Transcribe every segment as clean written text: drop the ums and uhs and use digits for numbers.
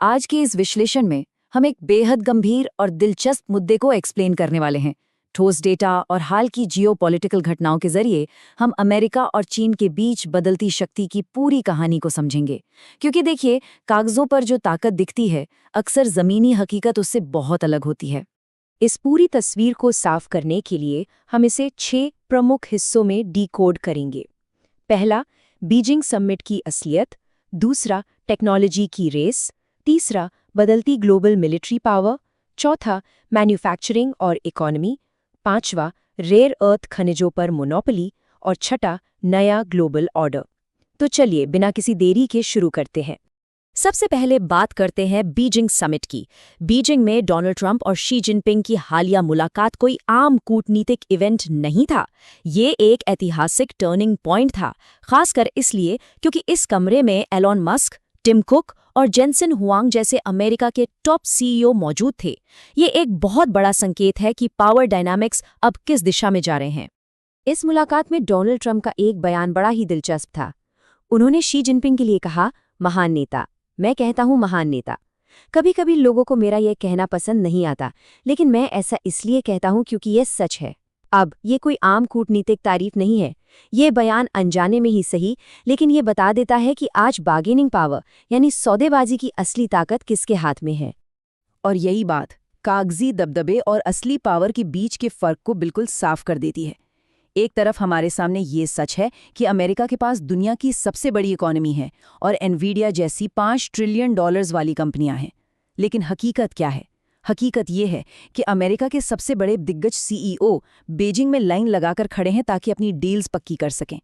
आज के इस विश्लेषण में हम एक बेहद गंभीर और दिलचस्प मुद्दे को एक्सप्लेन करने वाले हैं। ठोस डेटा और हाल की जियोपॉलिटिकल घटनाओं के जरिए हम अमेरिका और चीन के बीच बदलती शक्ति की पूरी कहानी को समझेंगे। क्योंकि देखिए, कागजों पर जो ताकत दिखती है, अक्सर जमीनी हकीकत उससे बहुत अलग होती है। इस पूरी तस्वीर को साफ करने के लिए हम इसे 6 प्रमुख हिस्सों में डिकोड करेंगे। पहला, बीजिंग समिट की असलियत। दूसरा, टेक्नोलॉजी की रेस। तीसरा, बदलती ग्लोबल मिलिट्री पावर। चौथा, मैन्युफैक्चरिंग और इकोनॉमी। पांचवा, रेयर अर्थ खनिजों पर मोनोपोली। और छठा, नया ग्लोबल ऑर्डर। तो चलिए बिना किसी देरी के शुरू करते हैं। सबसे पहले बात करते हैं बीजिंग समिट की। बीजिंग में डोनाल्ड ट्रंप और शी जिनपिंग की हालिया मुलाकात कोई आम कूटनीतिक इवेंट नहीं था। ये एक ऐतिहासिक टर्निंग पॉइंट था, खासकर इसलिए क्योंकि इस कमरे में एलॉन मस्क, टिम कुक और जेनसन हुआंग जैसे अमेरिका के टॉप सीईओ मौजूद थे। ये एक बहुत बड़ा संकेत है कि पावर डायनामिक्स अब किस दिशा में जा रहे हैं। इस मुलाकात में डोनाल्ड ट्रंप का एक बयान बड़ा ही दिलचस्प था। उन्होंने शी जिनपिंग के लिए कहा, महान नेता। मैं कहता हूं महान नेता। कभी कभी लोगों को मेरा यह कहना पसंद नहीं आता, लेकिन मैं ऐसा इसलिए कहता हूं क्योंकि यह सच है। अब ये कोई आम कूटनीतिक तारीफ नहीं है। ये बयान अनजाने में ही सही, लेकिन ये बता देता है कि आज बार्गेनिंग पावर यानी सौदेबाजी की असली ताकत किसके हाथ में है। और यही बात कागजी दबदबे और असली पावर के बीच के फर्क को बिल्कुल साफ कर देती है। एक तरफ हमारे सामने ये सच है कि अमेरिका के पास दुनिया की सबसे बड़ी इकोनॉमी है और एनवीडिया जैसी $5 ट्रिलियन वाली कंपनियां हैं। लेकिन हकीकत क्या है? हकीकत ये है कि अमेरिका के सबसे बड़े दिग्गज सीईओ बीजिंग में लाइन लगाकर खड़े हैं ताकि अपनी डील्स पक्की कर सकें।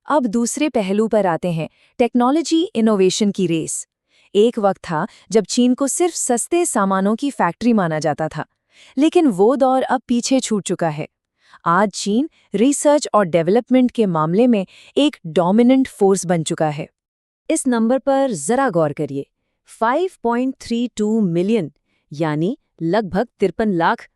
अब दूसरे पहलू पर आते हैं, टेक्नोलॉजी इनोवेशन की रेस। एक वक्त था जब चीन को सिर्फ सस्ते सामानों की फैक्ट्री माना जाता था, लेकिन वो दौर अब पीछे छूट चुका है। आज चीन रिसर्च और डेवलपमेंट के मामले में एक डोमिनेंट फोर्स बन चुका है। इस नंबर पर जरा गौर करिए, 5.32 मिलियन यानी लगभग 53 लाख।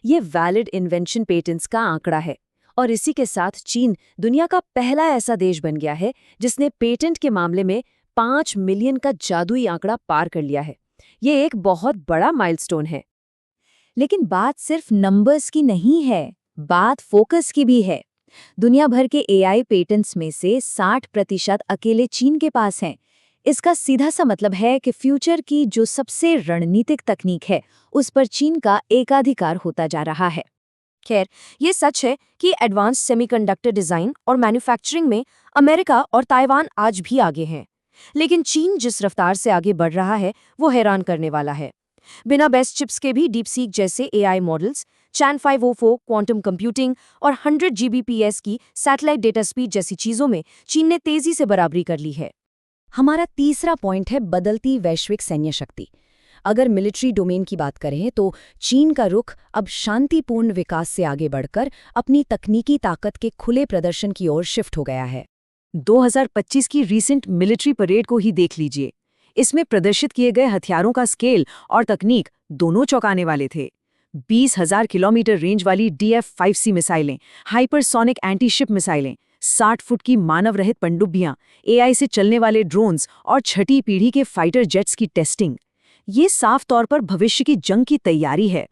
ये वैलिड इन्वेंशन पेटेंट्स का आंकड़ा है, और इसी के साथ चीन दुनिया का पहला ऐसा देश बन गया है जिसने पेटेंट के मामले में 5 मिलियन का जादुई आंकड़ा पार कर लिया है। ये एक बहुत बड़ा माइलस्टोन है। लेकिन बात सिर्फ नंबर्स की नहीं है, बात फोकस की भी है। दुनिया भर के एआई पेटेंट्स में से 60% अकेले चीन के पास हैं। इसका सीधा सा मतलब है कि फ्यूचर की जो सबसे रणनीतिक तकनीक है, उस पर चीन का एकाधिकार होता जा रहा है। खैर, ये सच है कि एडवांस सेमीकंडक्टर डिजाइन और मैन्युफैक्चरिंग में अमेरिका और ताइवान आज भी आगे हैं। लेकिन चीन जिस रफ्तार से आगे बढ़ रहा है, वो हैरान करने वाला है। बिना बेस्ट चिप्स के भी डीपसीक जैसे एआई मॉडल्स, चैन 504 क्वांटम कंप्यूटिंग और 100 जीबीपीएस की सैटेलाइट डेटा स्पीड जैसी चीजों में चीन ने तेजी से बराबरी कर ली है। हमारा तीसरा पॉइंट है बदलती वैश्विक सैन्य शक्ति। अगर मिलिट्री डोमेन की बात करें तो चीन का रुख अब शांतिपूर्ण विकास से आगे बढ़कर अपनी तकनीकी ताकत के खुले प्रदर्शन की ओर शिफ्ट हो गया है। 2025 की रीसेंट मिलिट्री परेड को ही देख लीजिए। इसमें प्रदर्शित किए गए हथियारों का स्केल और तकनीक दोनों चौंकाने वाले थे। 20,000 किलोमीटर रेंज वाली DF-5C मिसाइलें, हाइपरसोनिक एंटी-शिप मिसाइलें, 60 फुट की मानव रहित पनडुब्बियां, AI से चलने वाले ड्रोन्स और छठी पीढ़ी के फाइटर जेट्स की टेस्टिंग। ये साफ तौर पर भविष्य की जंग की तैयारी है।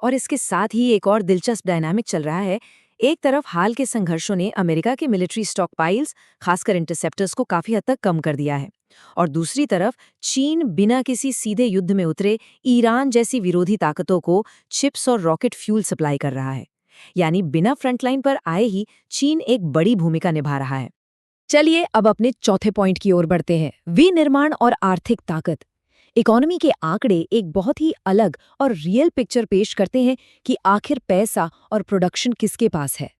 और इसके साथ ही एक और दिलचस्प डायनामिक चल रहा है। एक तरफ हाल के संघर्षों ने अमेरिका के मिलिट्री स्टॉकपाइल्स, खासकर इंटरसेप्टर्स को काफी हद तक कम कर दिया है, और दूसरी तरफ चीन बिना किसी सीधे युद्ध में उतरे ईरान जैसी विरोधी ताकतों को चिप्स और रॉकेट फ्यूल सप्लाई कर रहा है। यानी बिना फ्रंटलाइन पर आए ही चीन एक बड़ी भूमिका निभा रहा है। चलिए अब अपने चौथे पॉइंट की ओर बढ़ते हैं, विनिर्माण और आर्थिक ताकत। इकोनॉमी के आंकड़े एक बहुत ही अलग और रियल पिक्चर पेश करते हैं कि आखिर पैसा और प्रोडक्शन किसके पास है।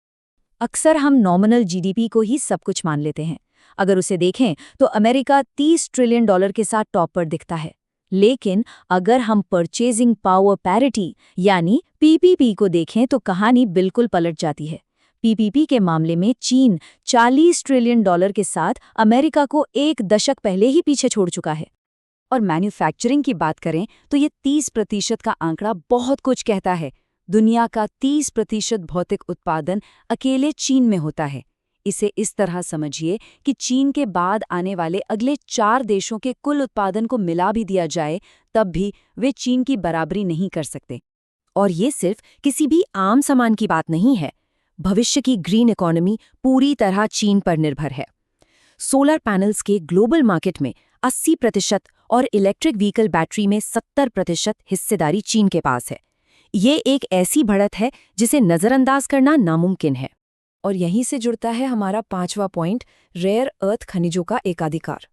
अक्सर हम नॉमिनल जीडीपी को ही सब कुछ मान लेते हैं। अगर उसे देखें तो अमेरिका $30 ट्रिलियन के साथ टॉप पर दिखता है। लेकिन अगर हम परचेजिंग पावर पैरिटी यानी पीपीपी को देखें तो कहानी बिल्कुल पलट जाती है। पीपीपी के मामले में चीन $40 ट्रिलियन के साथ अमेरिका को एक दशक पहले ही पीछे छोड़ चुका है। और मैन्युफैक्चरिंग की बात करें तो ये 30% का आंकड़ा बहुत कुछ कहता है। दुनिया का 30% भौतिक उत्पादन अकेले चीन में होता है। इसे इस तरह समझिए कि चीन के बाद आने वाले अगले 4 देशों के कुल उत्पादन को मिला भी दिया जाए, तब भी वे चीन की बराबरी नहीं कर सकते। और ये सिर्फ किसी भी आम सामान की बात नहीं है। भविष्य की ग्रीन इकोनॉमी पूरी तरह चीन पर निर्भर है। सोलर पैनल्स के ग्लोबल मार्केट में 80% और इलेक्ट्रिक व्हीकल बैटरी में 70% हिस्सेदारी चीन के पास है। ये एक ऐसी बढ़त है जिसे नज़रअंदाज करना नामुमकिन है। और यहीं से जुड़ता है हमारा 5वां पॉइंट, रेयर अर्थ खनिजों का एकाधिकार।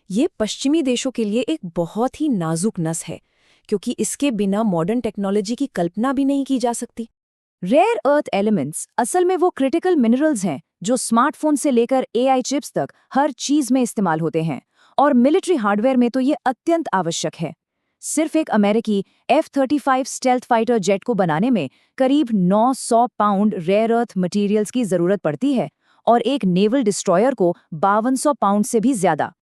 ये पश्चिमी देशों के लिए एक बहुत ही नाजुक नस है, क्योंकि इसके बिना मॉडर्न टेक्नोलॉजी की कल्पना भी नहीं की जा सकती। रेयर अर्थ एलिमेंट्स असल में वो क्रिटिकल मिनरल्स हैं जो स्मार्टफोन से लेकर एआई चिप्स तक हर चीज में इस्तेमाल होते हैं, और मिलिट्री हार्डवेयर में तो ये अत्यंत आवश्यक है। सिर्फ एक अमेरिकी F-35 स्टेल्थ फाइटर जेट को बनाने में करीब 900 पाउंड रेयर अर्थ मटेरियल्स की जरूरत पड़ती है, और एक नेवल डिस्ट्रॉयर को 5200 पाउंड से भी ज्यादा।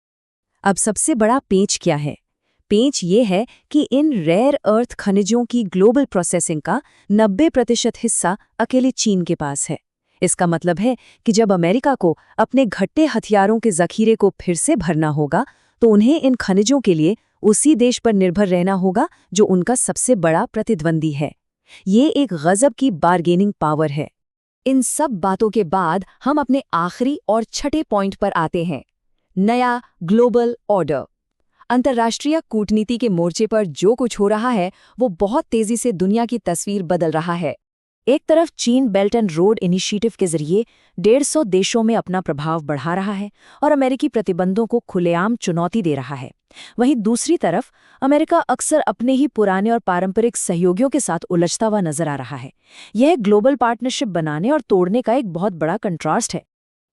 अब सबसे बड़ा पेंच क्या है? पेंच ये है कि इन रेयर अर्थ खनिजों की ग्लोबल प्रोसेसिंग का 90% हिस्सा अकेले चीन के पास है। इसका मतलब है कि जब अमेरिका को अपने घटे हथियारों के जखीरे को फिर से भरना होगा, तो उन्हें इन खनिजों के लिए उसी देश पर निर्भर रहना होगा जो उनका सबसे बड़ा प्रतिद्वंदी है। ये एक गजब की बार्गेनिंग पावर है। इन सब बातों के बाद हम अपने आखिरी और छठे पॉइंट पर आते हैं, नया ग्लोबल ऑर्डर। अंतर्राष्ट्रीय कूटनीति के मोर्चे पर जो कुछ हो रहा है वो बहुत तेजी से दुनिया की तस्वीर बदल रहा है। एक तरफ चीन बेल्ट एंड रोड इनिशिएटिव के जरिए 150 देशों में अपना प्रभाव बढ़ा रहा है और अमेरिकी प्रतिबंधों को खुलेआम चुनौती दे रहा है। वहीं दूसरी तरफ अमेरिका अक्सर अपने ही पुराने और पारंपरिक सहयोगियों के साथ उलझता हुआ नजर आ रहा है। यह ग्लोबल पार्टनरशिप बनाने और तोड़ने का एक बहुत बड़ा कंट्रास्ट है।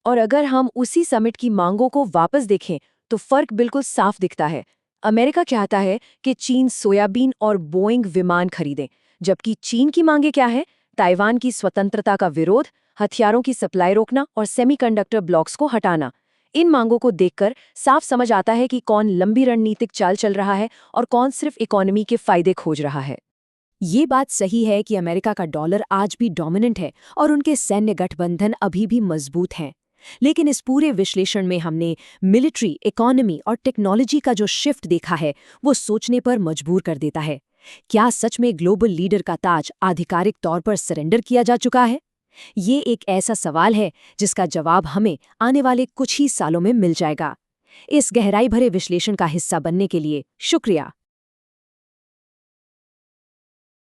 और अगर हम उसी समिट की मांगों को वापस देखें तो फर्क बिल्कुल साफ दिखता है। अमेरिका चाहता है कि चीन सोयाबीन और बोइंग विमान खरीदे, जबकि चीन की मांगे क्या है? ताइवान की स्वतंत्रता का विरोध, हथियारों की सप्लाई रोकना और सेमीकंडक्टर ब्लॉक्स को हटाना। इन मांगों को देखकर साफ समझ आता है कि कौन लंबी रणनीतिक चाल चल रहा है और कौन सिर्फ इकोनॉमी के फायदे खोज रहा है। ये बात सही है कि अमेरिका का डॉलर आज भी डोमिनेंट है और उनके सैन्य गठबंधन अभी भी मजबूत हैं। लेकिन इस पूरे विश्लेषण में हमने मिलिट्री, इकोनॉमी और टेक्नोलॉजी का जो शिफ्ट देखा है वो सोचने पर मजबूर कर देता है। क्या सच में ग्लोबल लीडर का ताज आधिकारिक तौर पर सरेंडर किया जा चुका है? ये एक ऐसा सवाल है जिसका जवाब हमें आने वाले कुछ ही सालों में मिल जाएगा। इस गहराई भरे विश्लेषण का हिस्सा बनने के लिए शुक्रिया।